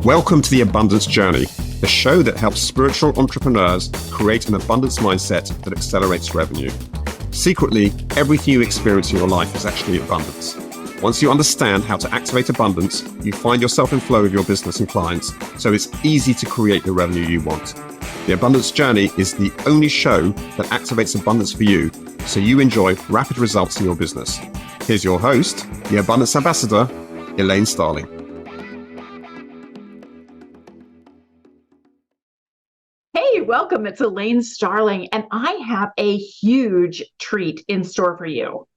Welcome to the Abundance Journey, the show that helps spiritual entrepreneurs create an abundance mindset that accelerates revenue. Secretly, everything you experience in your life is actually abundance. Once you understand how to activate abundance, you find yourself in flow with your business and clients, so it's easy to create the revenue you want. The Abundance Journey is the only show that activates abundance for you, so you enjoy rapid results in your business. Here's your host, the Abundance Ambassador, Elaine Starling. Hey, welcome. It's Elaine Starling, and I have a huge treat in store for you.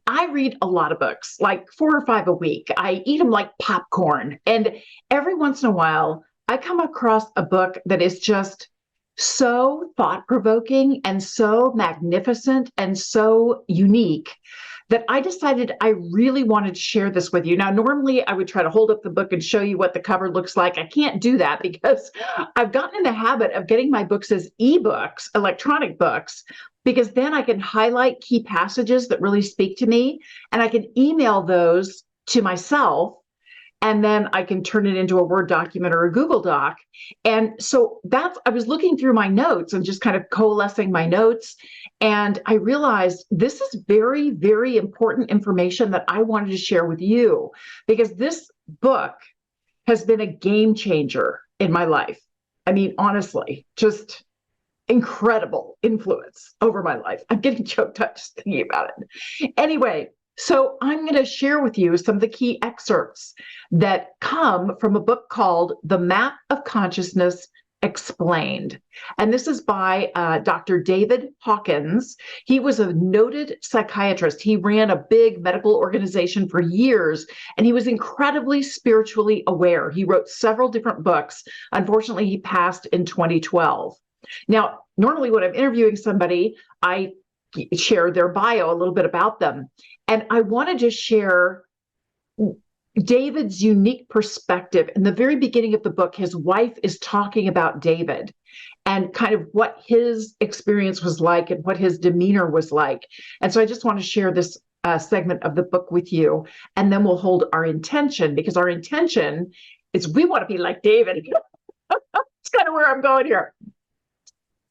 I read a lot of books, like 4 or 5 a week. I eat them like popcorn. And every once in a while, I come across a book that is just so thought-provoking and so magnificent and so unique that I decided I really wanted to share this with you. Now, normally I would try to hold up the book and show you what the cover looks like. I can't do that because I've gotten in the habit of getting my books as ebooks, electronic books, because then I can highlight key passages that really speak to me, and I can email those to myself, and then I can turn it into a Word document or a Google Doc. And so I was looking through my notes and just kind of coalescing my notes. And I realized this is very, very important information that I wanted to share with you, because this book has been a game changer in my life. I mean, honestly, just incredible influence over my life. I'm getting choked up just thinking about it. Anyway, so I'm going to share with you some of the key excerpts that come from a book called The Map of Consciousness Explained. And this is by Dr. David Hawkins. He was a noted psychiatrist. He ran a big medical organization for years, and he was incredibly spiritually aware. He wrote several different books. Unfortunately, he passed in 2012. Now, normally when I'm interviewing somebody, I share their bio, a little bit about them. And I wanted to share David's unique perspective. In the very beginning of the book, his wife is talking about David and kind of what his experience was like and what his demeanor was like. And so I just want to share this segment of the book with you, and then we'll hold our intention, because our intention is we want to be like David. It's kind of where I'm going here.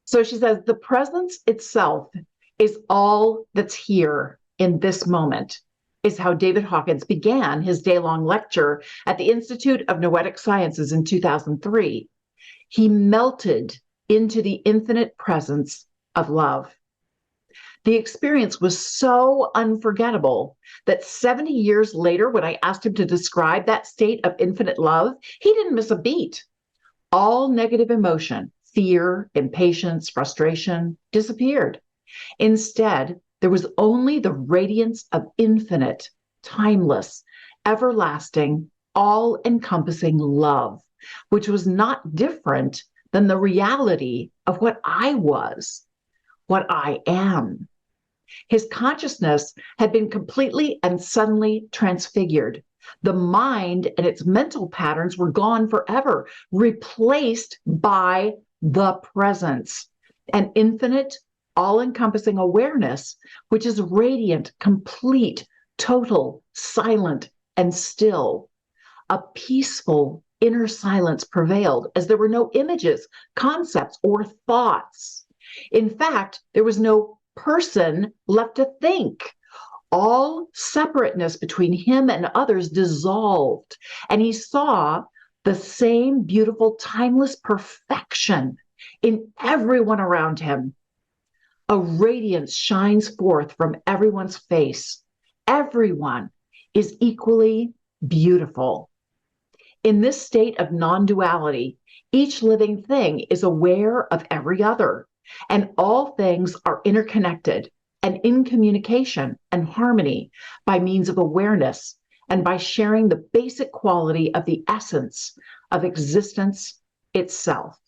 So she says, the presence itself is all that's here in this moment, is how David Hawkins began his day-long lecture at the Institute of Noetic Sciences in 2003. He melted into the infinite presence of love. The experience was so unforgettable that 70 years later, when I asked him to describe that state of infinite love, he didn't miss a beat. All negative emotion, fear, impatience, frustration disappeared. Instead, there was only the radiance of infinite, timeless, everlasting, all-encompassing love, which was not different than the reality of what I was, what I am. His consciousness had been completely and suddenly transfigured. The mind and its mental patterns were gone forever, replaced by the presence, an infinite, all-encompassing awareness, which is radiant, complete, total, silent, and still. A peaceful inner silence prevailed, as there were no images, concepts, or thoughts. In fact, there was no person left to think. All separateness between him and others dissolved, and he saw the same beautiful, timeless perfection in everyone around him. A radiance shines forth from everyone's face. Everyone is equally beautiful. In this state of non-duality, each living thing is aware of every other, and all things are interconnected and in communication and harmony by means of awareness and by sharing the basic quality of the essence of existence itself.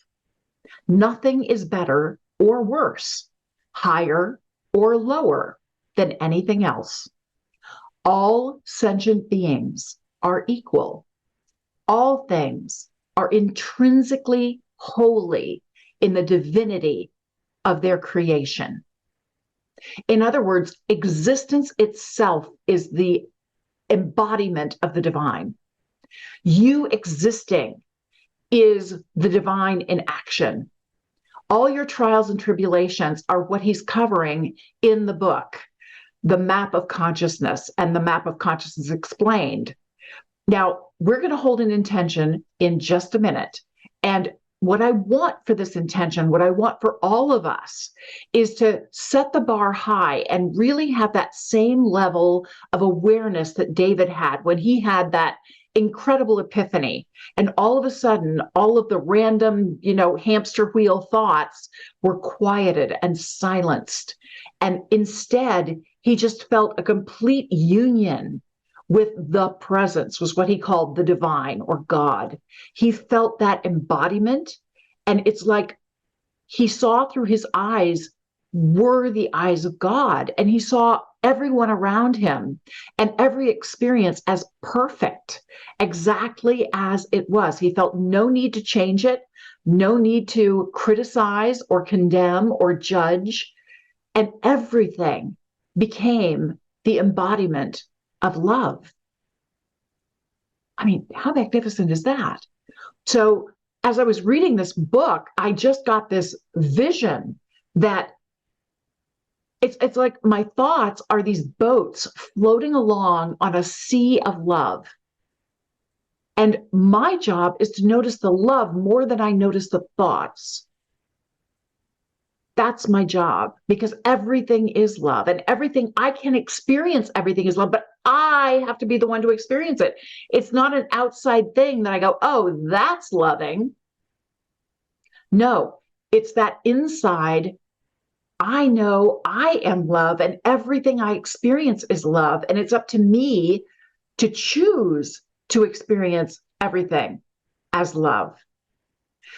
Nothing is better or worse, higher or lower than anything else. All sentient beings are equal. All things are intrinsically holy in the divinity of their creation. In other words, existence itself is the embodiment of the divine. You existing is the divine in action. All your trials and tribulations are what he's covering in the book, The Map of Consciousness, and The Map of Consciousness Explained. Now, we're going to hold an intention in just a minute. And what I want for this intention, what I want for all of us, is to set the bar high and really have that same level of awareness that David had when he had that incredible epiphany. And all of a sudden, all of the random, hamster wheel thoughts were quieted and silenced. And instead, he just felt a complete union with the presence, was what he called the divine or God. He felt that embodiment, and it's like he saw through his eyes were the eyes of God, and he saw everyone around him and every experience as perfect, exactly as it was. He felt no need to change it, no need to criticize or condemn or judge, and everything became the embodiment of love. I mean, how magnificent is that? So as I was reading this book, I just got this vision that it's like my thoughts are these boats floating along on a sea of love. And my job is to notice the love more than I notice the thoughts. That's my job, because everything is love, and everything I can experience, everything is love, but I have to be the one to experience it. It's not an outside thing that I go, oh, that's loving. No, it's that inside, I know I am love, and everything I experience is love. And it's up to me to choose to experience everything as love.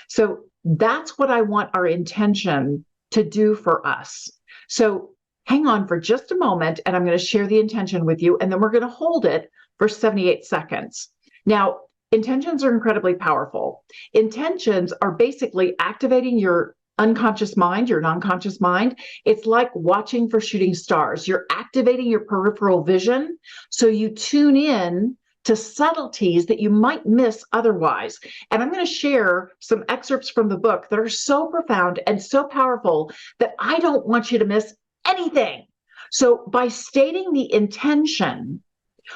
So that's what I want our intention to do for us. So hang on for just a moment, and I'm going to share the intention with you, and then we're going to hold it for 78 seconds. Now, intentions are incredibly powerful. Intentions are basically activating your unconscious mind, your non-conscious mind. It's like watching for shooting stars. You're activating your peripheral vision, so you tune in to subtleties that you might miss otherwise. And I'm going to share some excerpts from the book that are so profound and so powerful that I don't want you to miss anything. So by stating the intention,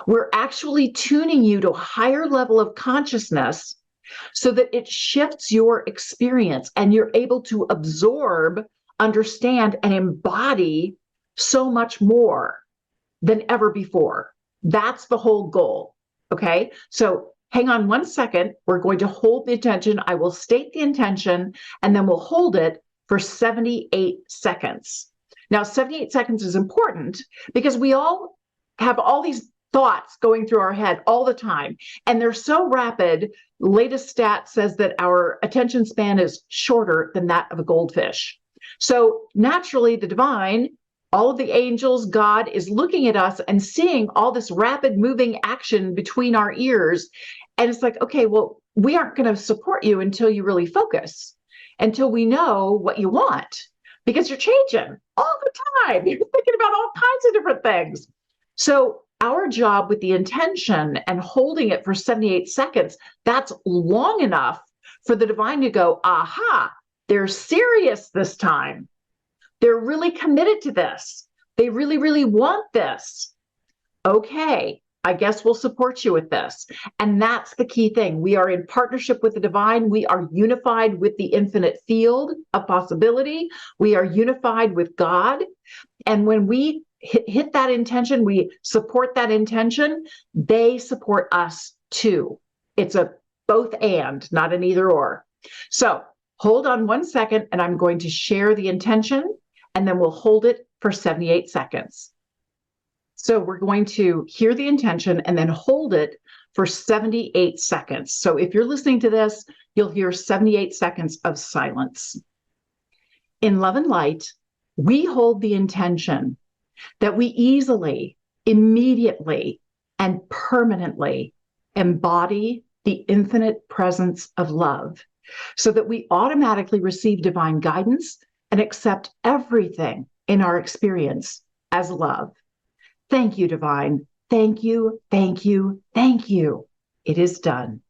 we're actually tuning you to a higher level of consciousness so that it shifts your experience and you're able to absorb, understand, and embody so much more than ever before. That's the whole goal. Okay, so hang on 1 second. We're going to hold the intention. I will state the intention, and then we'll hold it for 78 seconds. Now, 78 seconds is important because we all have all these thoughts going through our head all the time, and they're so rapid. Latest stat says that our attention span is shorter than that of a goldfish. So naturally, the divine, all of the angels, God is looking at us and seeing all this rapid moving action between our ears. And it's like, okay, well, we aren't going to support you until you really focus, until we know what you want, because you're changing all the time. You're thinking about all kinds of different things. So our job with the intention and holding it for 78 seconds, that's long enough for the divine to go, aha, they're serious this time. They're really committed to this. They really, really want this. Okay, I guess we'll support you with this. And that's the key thing. We are in partnership with the divine. We are unified with the infinite field of possibility. We are unified with God. And when we hit that intention, we support that intention, they support us too. It's a both and, not an either or. So hold on 1 second, and I'm going to share the intention, and then we'll hold it for 78 seconds. So we're going to hear the intention and then hold it for 78 seconds. So if you're listening to this, you'll hear 78 seconds of silence. In love and light, we hold the intention that we easily, immediately, and permanently embody the infinite presence of love, so that we automatically receive divine guidance and accept everything in our experience as love. Thank you, divine. Thank you, thank you, thank you. It is done.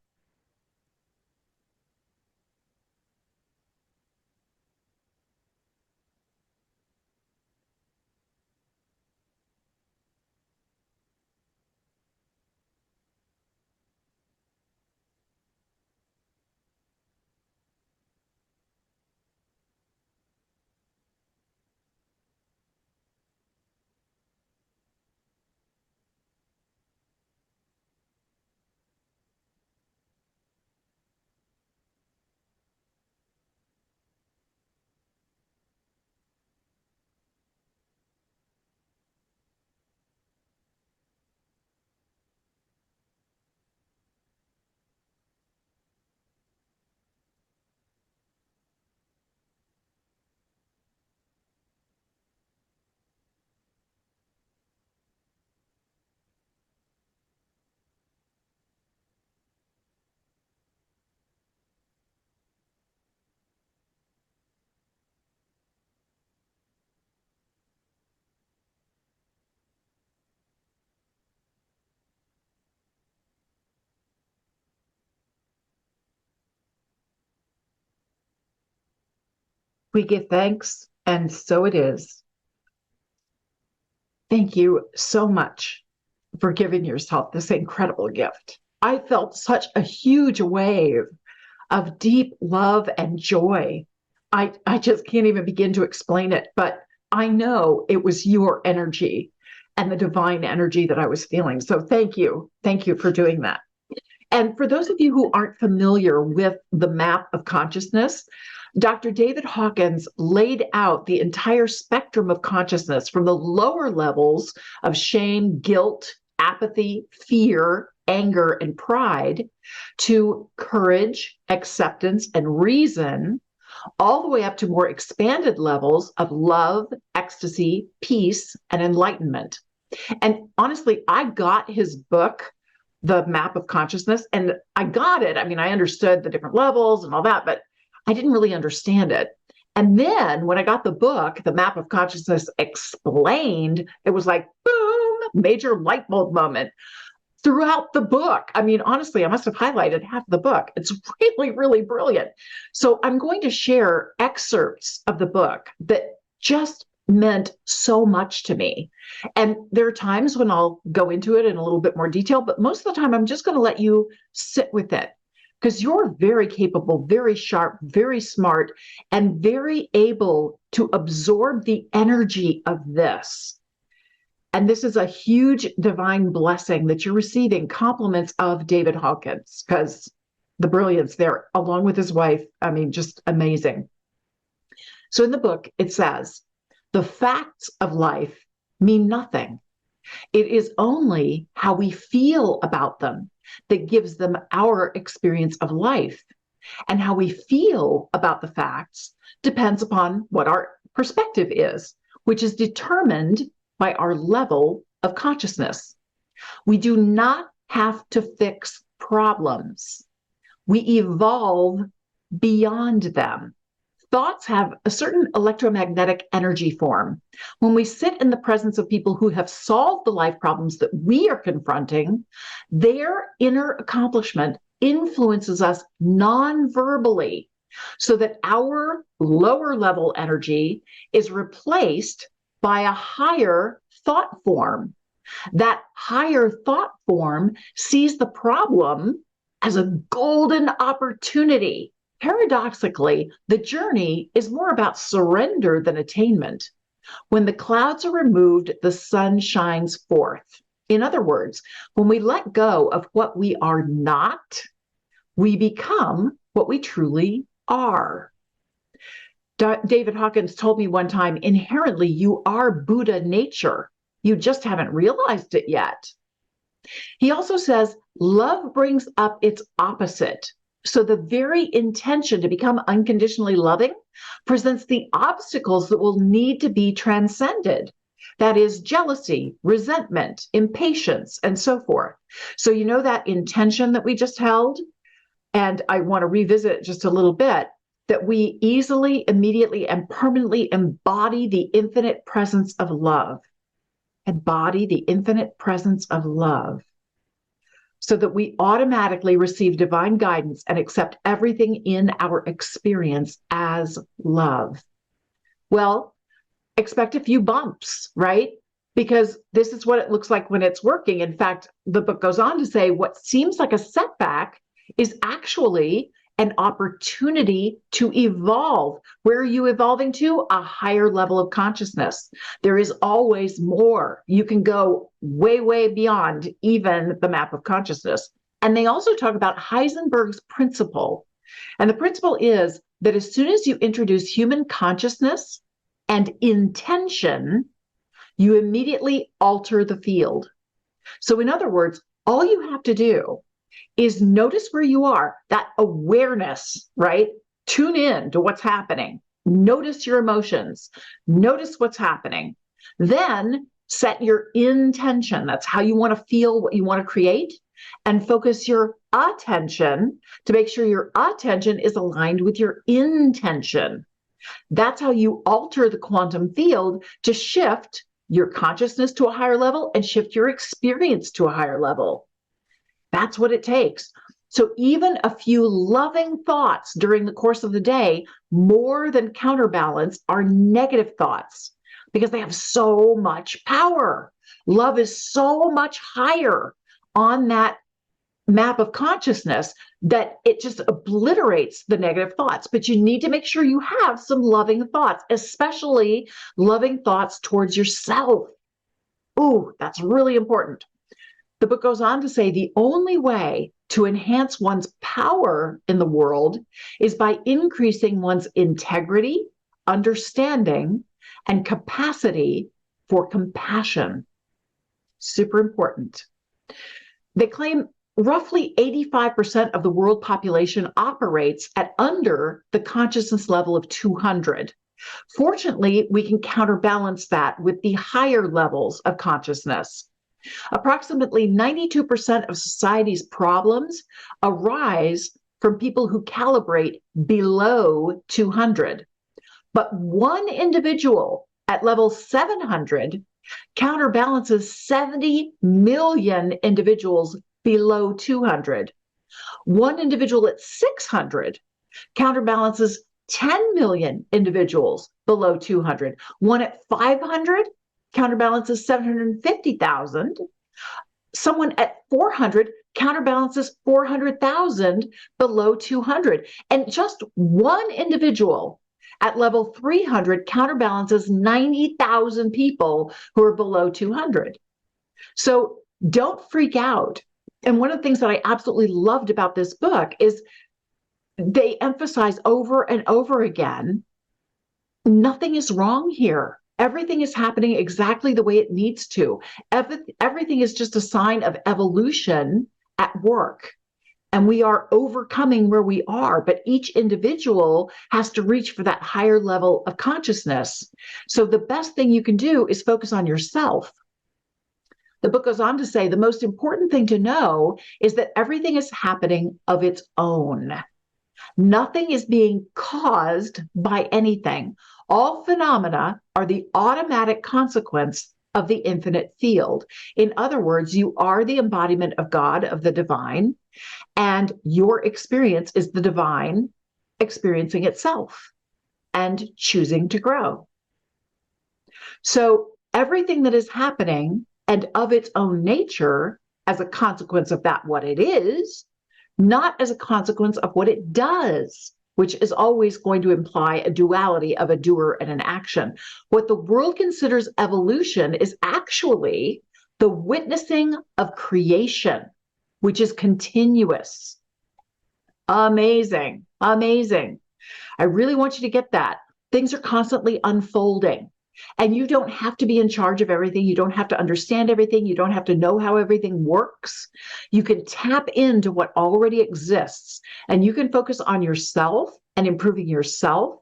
We give thanks, and so it is. Thank you so much for giving yourself this incredible gift. I felt such a huge wave of deep love and joy. I just can't even begin to explain it, but I know it was your energy and the divine energy that I was feeling. So thank you. Thank you for doing that. And for those of you who aren't familiar with the map of consciousness, Dr. David Hawkins laid out the entire spectrum of consciousness from the lower levels of shame, guilt, apathy, fear, anger, and pride to courage, acceptance, and reason, all the way up to more expanded levels of love, ecstasy, peace, and enlightenment. And honestly, I got his book, The Map of Consciousness, and I got it. I mean, I understood the different levels and all that, but I didn't really understand it. And then when I got the book, The Map of Consciousness Explained, it was like, boom, major light bulb moment throughout the book. I mean, honestly, I must have highlighted half the book. It's really, really brilliant. So I'm going to share excerpts of the book that just meant so much to me. And there are times when I'll go into it in a little bit more detail, but most of the time I'm just going to let you sit with it because you're very capable, very sharp, very smart, and very able to absorb the energy of this. And this is a huge divine blessing that you're receiving, compliments of David Hawkins, because the brilliance there, along with his wife, I mean, just amazing. So in the book, it says, the facts of life mean nothing. It is only how we feel about them that gives them our experience of life. And how we feel about the facts depends upon what our perspective is, which is determined by our level of consciousness. We do not have to fix problems. We evolve beyond them. Thoughts have a certain electromagnetic energy form. When we sit in the presence of people who have solved the life problems that we are confronting, their inner accomplishment influences us non-verbally so that our lower level energy is replaced by a higher thought form. That higher thought form sees the problem as a golden opportunity. Paradoxically, the journey is more about surrender than attainment. When the clouds are removed, the sun shines forth. In other words, when we let go of what we are not, we become what we truly are. David Hawkins told me one time, inherently, you are Buddha nature. You just haven't realized it yet. He also says, love brings up its opposite. So the very intention to become unconditionally loving presents the obstacles that will need to be transcended. That is jealousy, resentment, impatience, and so forth. So you know that intention that we just held? And I want to revisit it just a little bit, that we easily, immediately, and permanently embody the infinite presence of love. Embody the infinite presence of love. So that we automatically receive divine guidance and accept everything in our experience as love. Well, expect a few bumps, right? Because this is what it looks like when it's working. In fact, the book goes on to say what seems like a setback is actually an opportunity to evolve. Where are you evolving to? A higher level of consciousness. There is always more. You can go way, way beyond even the map of consciousness. And they also talk about Heisenberg's principle. And the principle is that as soon as you introduce human consciousness and intention, you immediately alter the field. So in other words, all you have to do is notice where you are, that awareness, right? Tune in to what's happening. Notice your emotions. Notice what's happening. Then set your intention. That's how you want to feel what you want to create. And focus your attention to make sure your attention is aligned with your intention. That's how you alter the quantum field to shift your consciousness to a higher level and shift your experience to a higher level. That's what it takes. So even a few loving thoughts during the course of the day more than counterbalance our negative thoughts because they have so much power. Love is so much higher on that map of consciousness that it just obliterates the negative thoughts. But you need to make sure you have some loving thoughts, especially loving thoughts towards yourself. Ooh, that's really important. The book goes on to say the only way to enhance one's power in the world is by increasing one's integrity, understanding, and capacity for compassion. Super important. They claim roughly 85% of the world population operates at under the consciousness level of 200. Fortunately, we can counterbalance that with the higher levels of consciousness. Approximately 92% of society's problems arise from people who calibrate below 200. But one individual at level 700 counterbalances 70 million individuals below 200. One individual at 600 counterbalances 10 million individuals below 200. One at 500 counterbalances 750,000. Someone at 400 counterbalances 400,000 below 200. And just one individual at level 300 counterbalances 90,000 people who are below 200. So don't freak out. And one of the things that I absolutely loved about this book is they emphasize over and over again, nothing is wrong here. Everything is happening exactly the way it needs to. Everything is just a sign of evolution at work. And we are overcoming where we are, but each individual has to reach for that higher level of consciousness. So the best thing you can do is focus on yourself. The book goes on to say the most important thing to know is that everything is happening of its own. Nothing is being caused by anything. All phenomena are the automatic consequence of the infinite field. In other words, you are the embodiment of God, of the divine, and your experience is the divine experiencing itself and choosing to grow. So everything that is happening and of its own nature as a consequence of that, what it is, not as a consequence of what it does, which is always going to imply a duality of a doer and an action. What the world considers evolution is actually the witnessing of creation, which is continuous. Amazing, amazing. I really want you to get that. Things are constantly unfolding. And you don't have to be in charge of everything. You don't have to understand everything. You don't have to know how everything works. You can tap into what already exists, and you can focus on yourself and improving yourself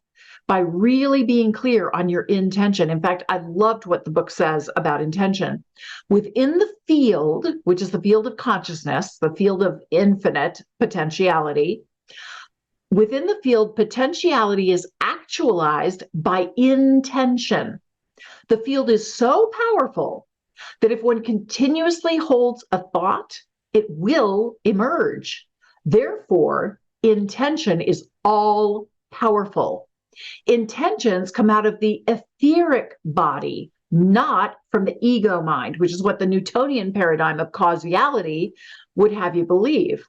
by really being clear on your intention. In fact, I loved what the book says about intention. Within the field, which is the field of consciousness, the field of infinite potentiality, within the field, potentiality is actualized by intention. The field is so powerful that if one continuously holds a thought, it will emerge. Therefore, intention is all powerful. Intentions come out of the etheric body, not from the ego mind, which is what the Newtonian paradigm of causality would have you believe.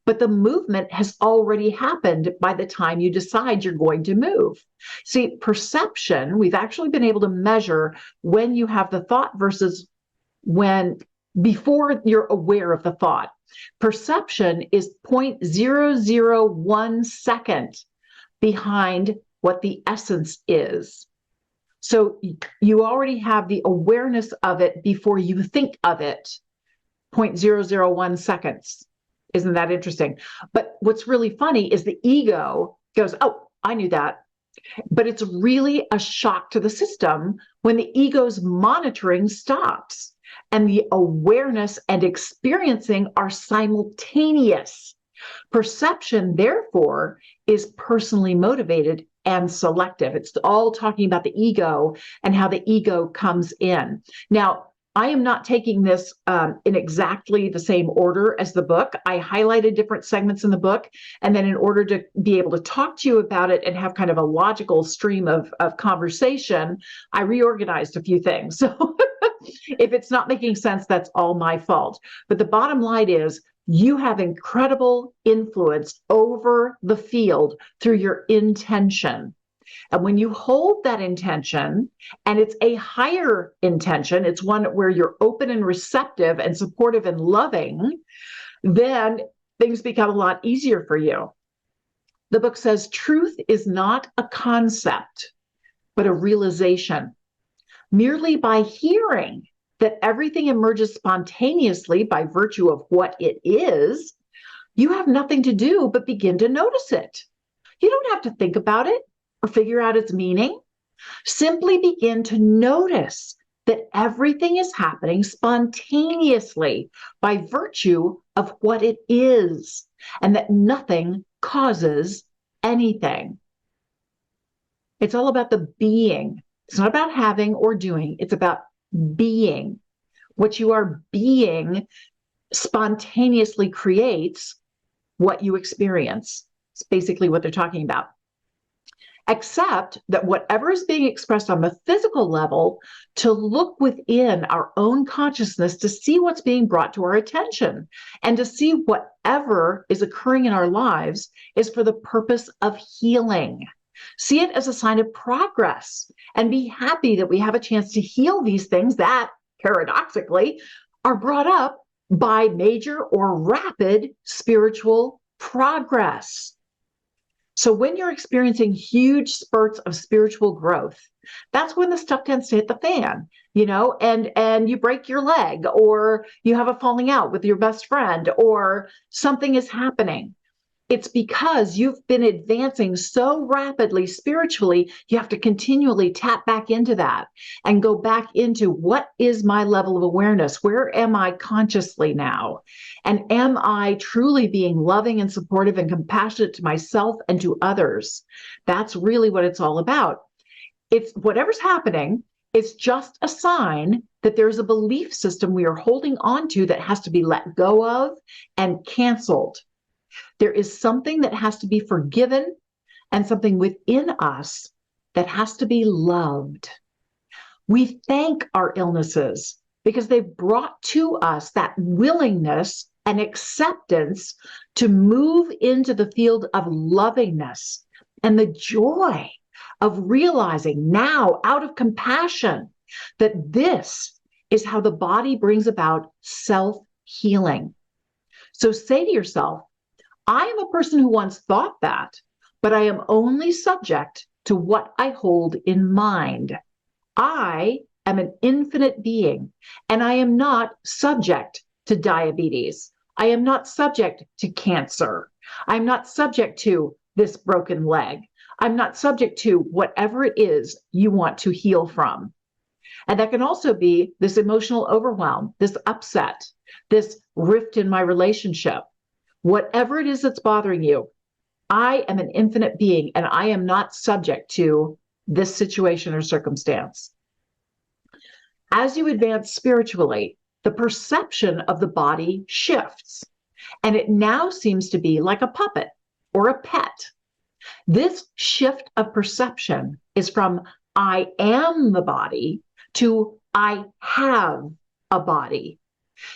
But the movement has already happened by the time you decide you're going to move. See, perception, we've actually been able to measure when you have the thought versus when before you're aware of the thought. Perception is 0.001 second behind what the essence is. So you already have the awareness of it before you think of it, 0.001 seconds. Isn't that interesting? But what's really funny is the ego goes, oh, I knew that. But it's really a shock to the system when the ego's monitoring stops and the awareness and experiencing are simultaneous. Perception, therefore, is personally motivated and selective. It's all talking about the ego and how the ego comes in. Now, I am not taking this in exactly the same order as the book. I highlighted different segments in the book. And then in order to be able to talk to you about it and have kind of a logical stream of conversation, I reorganized a few things. So if it's not making sense, that's all my fault. But the bottom line is you have incredible influence over the field through your intention. And when you hold that intention, and it's a higher intention, it's one where you're open and receptive and supportive and loving, then things become a lot easier for you. The book says truth is not a concept, but a realization. Merely by hearing that everything emerges spontaneously by virtue of what it is, you have nothing to do but begin to notice it. You don't have to think about it or figure out its meaning. Simply begin to notice that everything is happening spontaneously by virtue of what it is, and that nothing causes anything. It's all about the being. It's not about having or doing. It's about being. What you are being spontaneously creates what you experience. It's basically what they're talking about. Except that whatever is being expressed on the physical level, to look within our own consciousness to see what's being brought to our attention, and to see whatever is occurring in our lives is for the purpose of healing. See it as a sign of progress, and be happy that we have a chance to heal these things that, paradoxically, are brought up by major or rapid spiritual progress. So when you're experiencing huge spurts of spiritual growth, that's when the stuff tends to hit the fan, and you break your leg, or you have a falling out with your best friend, or something is happening. It's because you've been advancing so rapidly spiritually, you have to continually tap back into that and go back into what is my level of awareness? Where am I consciously now? And am I truly being loving and supportive and compassionate to myself and to others? That's really what it's all about. It's whatever's happening, it's just a sign that there's a belief system we are holding on to that has to be let go of and canceled. There is something that has to be forgiven and something within us that has to be loved. We thank our illnesses because they've brought to us that willingness and acceptance to move into the field of lovingness and the joy of realizing now, out of compassion, that this is how the body brings about self-healing. So say to yourself, I am a person who once thought that, but I am only subject to what I hold in mind. I am an infinite being, and I am not subject to diabetes. I am not subject to cancer. I'm not subject to this broken leg. I'm not subject to whatever it is you want to heal from. And that can also be this emotional overwhelm, this upset, this rift in my relationship. Whatever it is that's bothering you, I am an infinite being, and I am not subject to this situation or circumstance. As you advance spiritually, the perception of the body shifts, and it now seems to be like a puppet or a pet. This shift of perception is from I am the body to I have a body.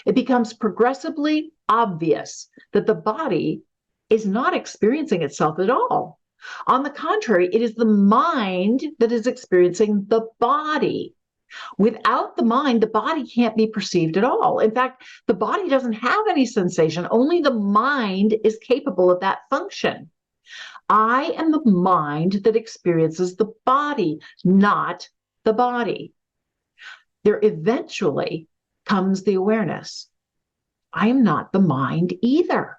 It becomes progressively obvious that the body is not experiencing itself at all. On the contrary, it is the mind that is experiencing the body. Without the mind, the body can't be perceived at all. In fact, the body doesn't have any sensation. Only the mind is capable of that function. I am the mind that experiences the body, not the body. There eventually comes the awareness. I am not the mind either.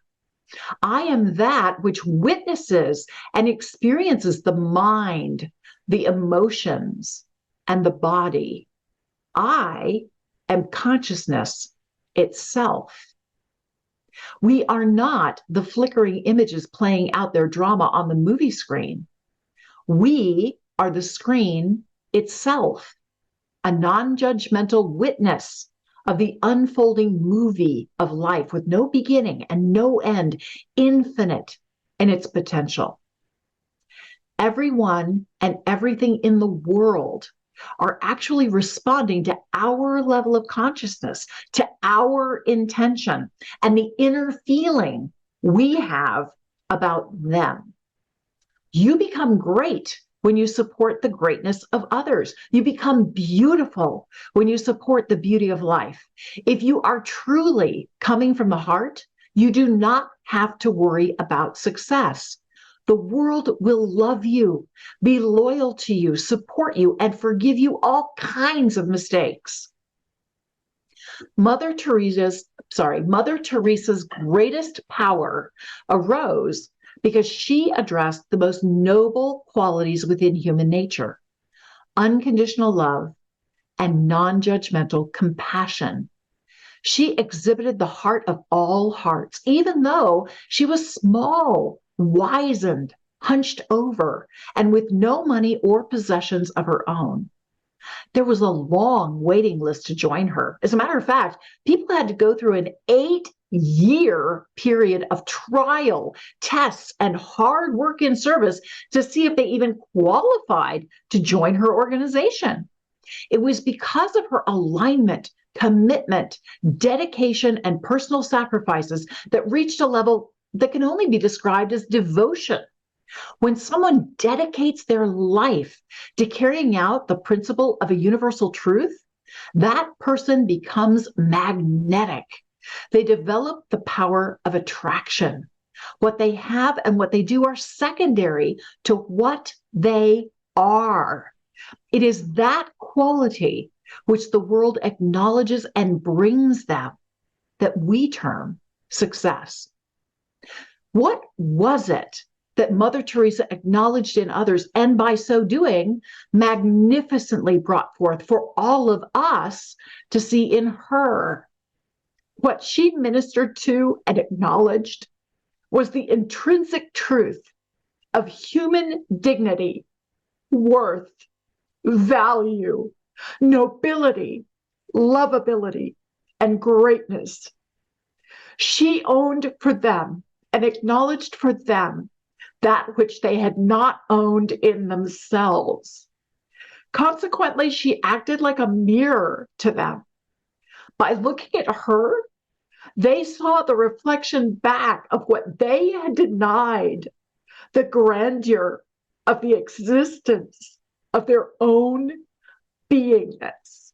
I am that which witnesses and experiences the mind, the emotions, and the body. I am consciousness itself. We are not the flickering images playing out their drama on the movie screen. We are the screen itself, a non-judgmental witness of the unfolding movie of life with no beginning and no end, infinite in its potential. Everyone and everything in the world are actually responding to our level of consciousness, to our intention, and the inner feeling we have about them. You become great when you support the greatness of others. You become beautiful when you support the beauty of life. If you are truly coming from the heart, you do not have to worry about success. The world will love you, be loyal to you, support you, and forgive you all kinds of mistakes. Mother Teresa's greatest power arose because she addressed the most noble qualities within human nature: unconditional love and non-judgmental compassion. She exhibited the heart of all hearts, even though she was small, wizened, hunched over, and with no money or possessions of her own. There was a long waiting list to join her. As a matter of fact, people had to go through an 8-year period of trial, tests, and hard work in service to see if they even qualified to join her organization. It was because of her alignment, commitment, dedication, and personal sacrifices that reached a level that can only be described as devotion. When someone dedicates their life to carrying out the principle of a universal truth, that person becomes magnetic. They develop the power of attraction. What they have and what they do are secondary to what they are. It is that quality which the world acknowledges and brings them that we term success. What was it that Mother Teresa acknowledged in others, and by so doing, magnificently brought forth for all of us to see in her? What she ministered to and acknowledged was the intrinsic truth of human dignity, worth, value, nobility, lovability, and greatness. She owned for them and acknowledged for them that which they had not owned in themselves. Consequently, she acted like a mirror to them. By looking at her, they saw the reflection back of what they had denied, the grandeur of the existence of their own beingness.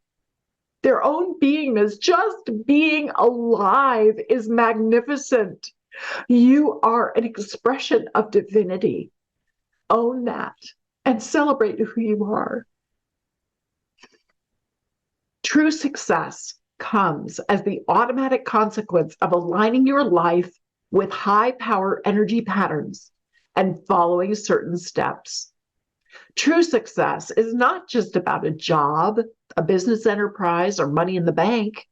Their own beingness, just being alive, is magnificent. You are an expression of divinity. Own that and celebrate who you are. True success comes as the automatic consequence of aligning your life with high power energy patterns and following certain steps. True success is not just about a job, a business enterprise, or money in the bank.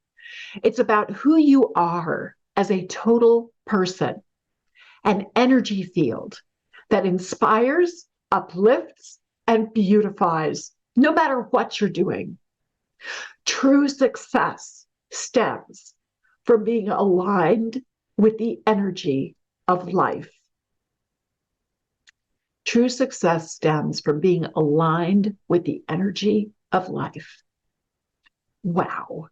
It's about who you are as a total person, an energy field that inspires, uplifts, and beautifies, no matter what you're doing. True success stems from being aligned with the energy of life. True success stems from being aligned with the energy of life. Wow.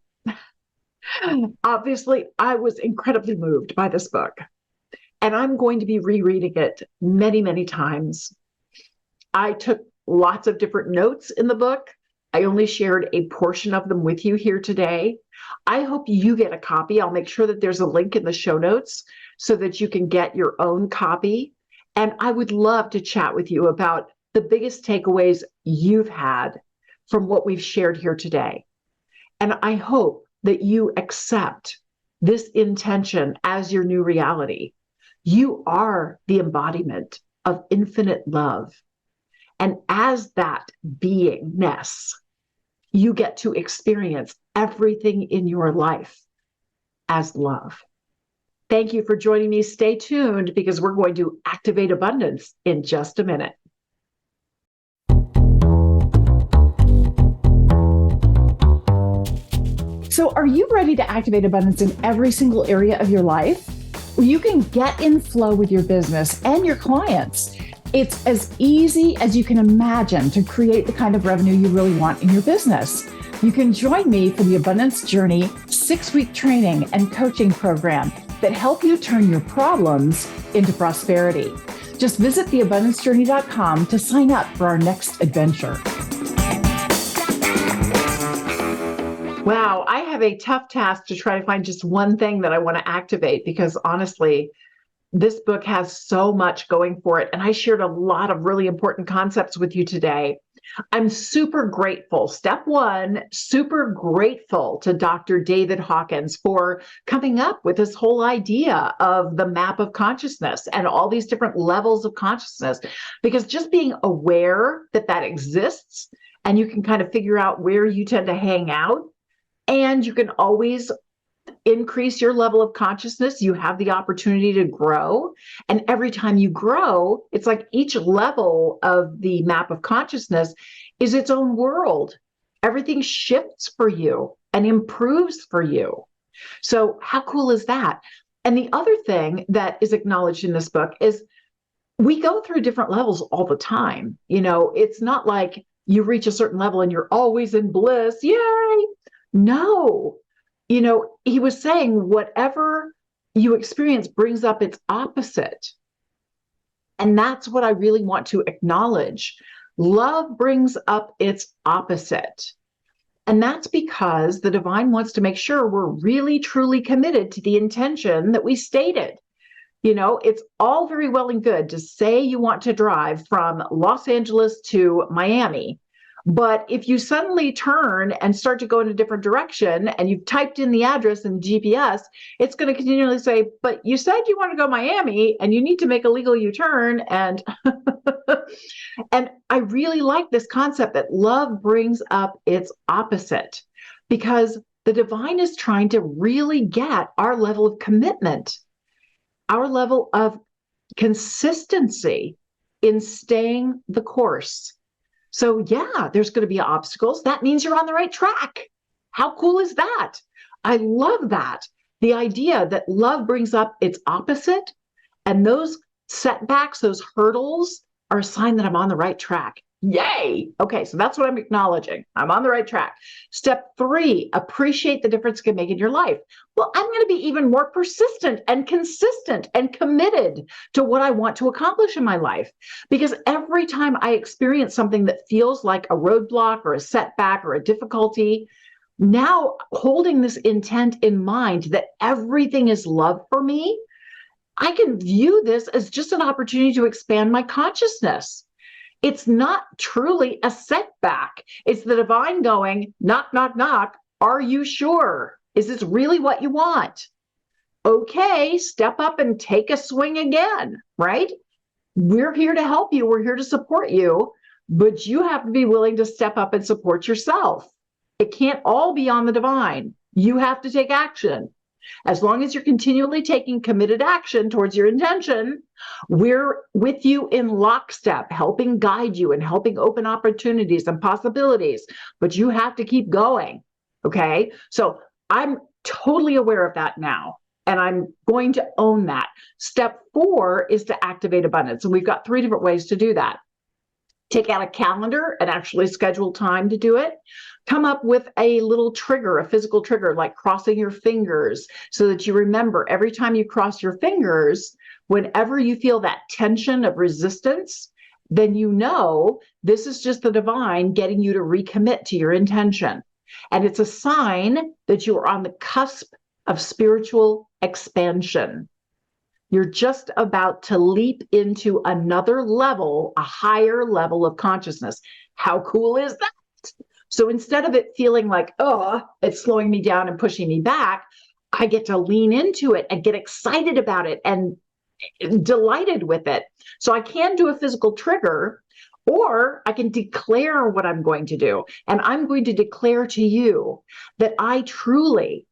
Obviously, I was incredibly moved by this book, and I'm going to be rereading it many, many times. I took lots of different notes in the book. I only shared a portion of them with you here today. I hope you get a copy. I'll make sure that there's a link in the show notes so that you can get your own copy. And I would love to chat with you about the biggest takeaways you've had from what we've shared here today. And I hope that you accept this intention as your new reality. You are the embodiment of infinite love. And as that beingness, you get to experience everything in your life as love. Thank you for joining me. Stay tuned because we're going to activate abundance in just a minute. So are you ready to activate abundance in every single area of your life? Well, you can get in flow with your business and your clients. It's as easy as you can imagine to create the kind of revenue you really want in your business. You can join me for the Abundance Journey 6-week training and coaching program that help you turn your problems into prosperity. Just visit theabundancejourney.com to sign up for our next adventure. Wow, I have a tough task to try to find just one thing that I want to activate because honestly, this book has so much going for it. And I shared a lot of really important concepts with you today. I'm super grateful. Step one, super grateful to Dr. David Hawkins for coming up with this whole idea of the map of consciousness and all these different levels of consciousness. Because just being aware that that exists and you can kind of figure out where you tend to hang out, and you can always increase your level of consciousness. You have the opportunity to grow. And every time you grow, it's like each level of the map of consciousness is its own world. Everything shifts for you and improves for you. So how cool is that? And the other thing that is acknowledged in this book is we go through different levels all the time. You know, it's not like you reach a certain level and you're always in bliss. Yay! No, you know, he was saying whatever you experience brings up its opposite. And that's what I really want to acknowledge. Love brings up its opposite. And that's because the divine wants to make sure we're really, truly committed to the intention that we stated. You know, it's all very well and good to say you want to drive from Los Angeles to Miami. But if you suddenly turn and start to go in a different direction and you've typed in the address in the GPS, it's going to continually say, but you said you want to go Miami and you need to make a legal U-turn. And and I really like this concept that love brings up its opposite, because the divine is trying to really get our level of commitment, our level of consistency in staying the course. So yeah, there's going to be obstacles. That means you're on the right track. How cool is that? I love that. The idea that love brings up its opposite, and those setbacks, those hurdles are a sign that I'm on the right track. Yay! Okay, so that's what I'm acknowledging. I'm on the right track. Step 3, appreciate the difference it can make in your life. Well, I'm going to be even more persistent and consistent and committed to what I want to accomplish in my life. Because every time I experience something that feels like a roadblock or a setback or a difficulty, now holding this intent in mind that everything is love for me, I can view this as just an opportunity to expand my consciousness. It's not truly a setback. It's the divine going, knock, knock, knock. Are you sure? Is this really what you want? Okay, step up and take a swing again, right? We're here to help you. We're here to support you, but you have to be willing to step up and support yourself. It can't all be on the divine. You have to take action. As long as you're continually taking committed action towards your intention, we're with you in lockstep, helping guide you and helping open opportunities and possibilities. But you have to keep going. Okay. So I'm totally aware of that now, and I'm going to own that. Step 4 is to activate abundance. And we've got 3 different ways to do that. Take out a calendar and actually schedule time to do it. Come up with a little trigger, a physical trigger, like crossing your fingers, so that you remember every time you cross your fingers, whenever you feel that tension of resistance, then you know this is just the divine getting you to recommit to your intention. And it's a sign that you are on the cusp of spiritual expansion. You're just about to leap into another level, a higher level of consciousness. How cool is that? So instead of it feeling like, oh, it's slowing me down and pushing me back, I get to lean into it and get excited about it and delighted with it. So I can do a physical trigger, or I can declare what I'm going to do. And I'm going to declare to you that I truly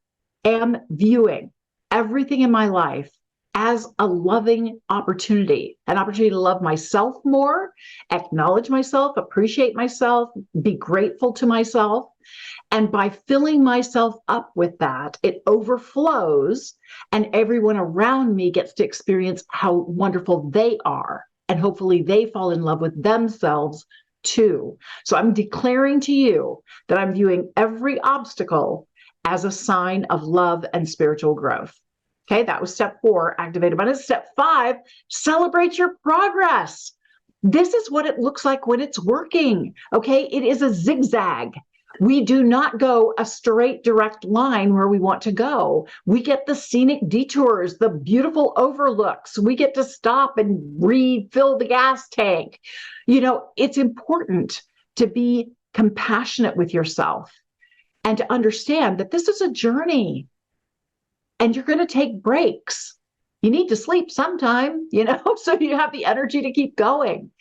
am viewing everything in my life as a loving opportunity, an opportunity to love myself more, acknowledge myself, appreciate myself, be grateful to myself. And by filling myself up with that, it overflows, and everyone around me gets to experience how wonderful they are. And hopefully they fall in love with themselves too. So I'm declaring to you that I'm viewing every obstacle as a sign of love and spiritual growth. Okay, that was step 4, activate abundance. Step 5, celebrate your progress. This is what it looks like when it's working. Okay, it is a zigzag. We do not go a straight, direct line where we want to go. We get the scenic detours, the beautiful overlooks. We get to stop and refill the gas tank. It's important to be compassionate with yourself and to understand that this is a journey and you're going to take breaks. You need to sleep sometime, so you have the energy to keep going.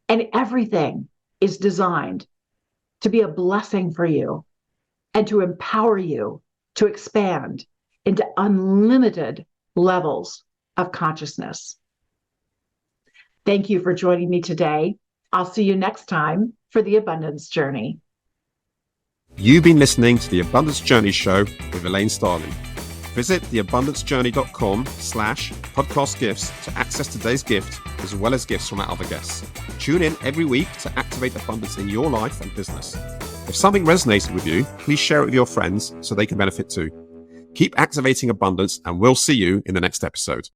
And everything is designed to be a blessing for you and to empower you to expand into unlimited levels of consciousness. Thank you for joining me today. I'll see you next time for the Abundance Journey. You've been listening to the Abundance Journey Show with Elaine Starling. Visit theabundancejourney.com/podcast gifts to access today's gift, as well as gifts from our other guests. Tune in every week to activate abundance in your life and business. If something resonated with you, please share it with your friends so they can benefit too. Keep activating abundance, and we'll see you in the next episode.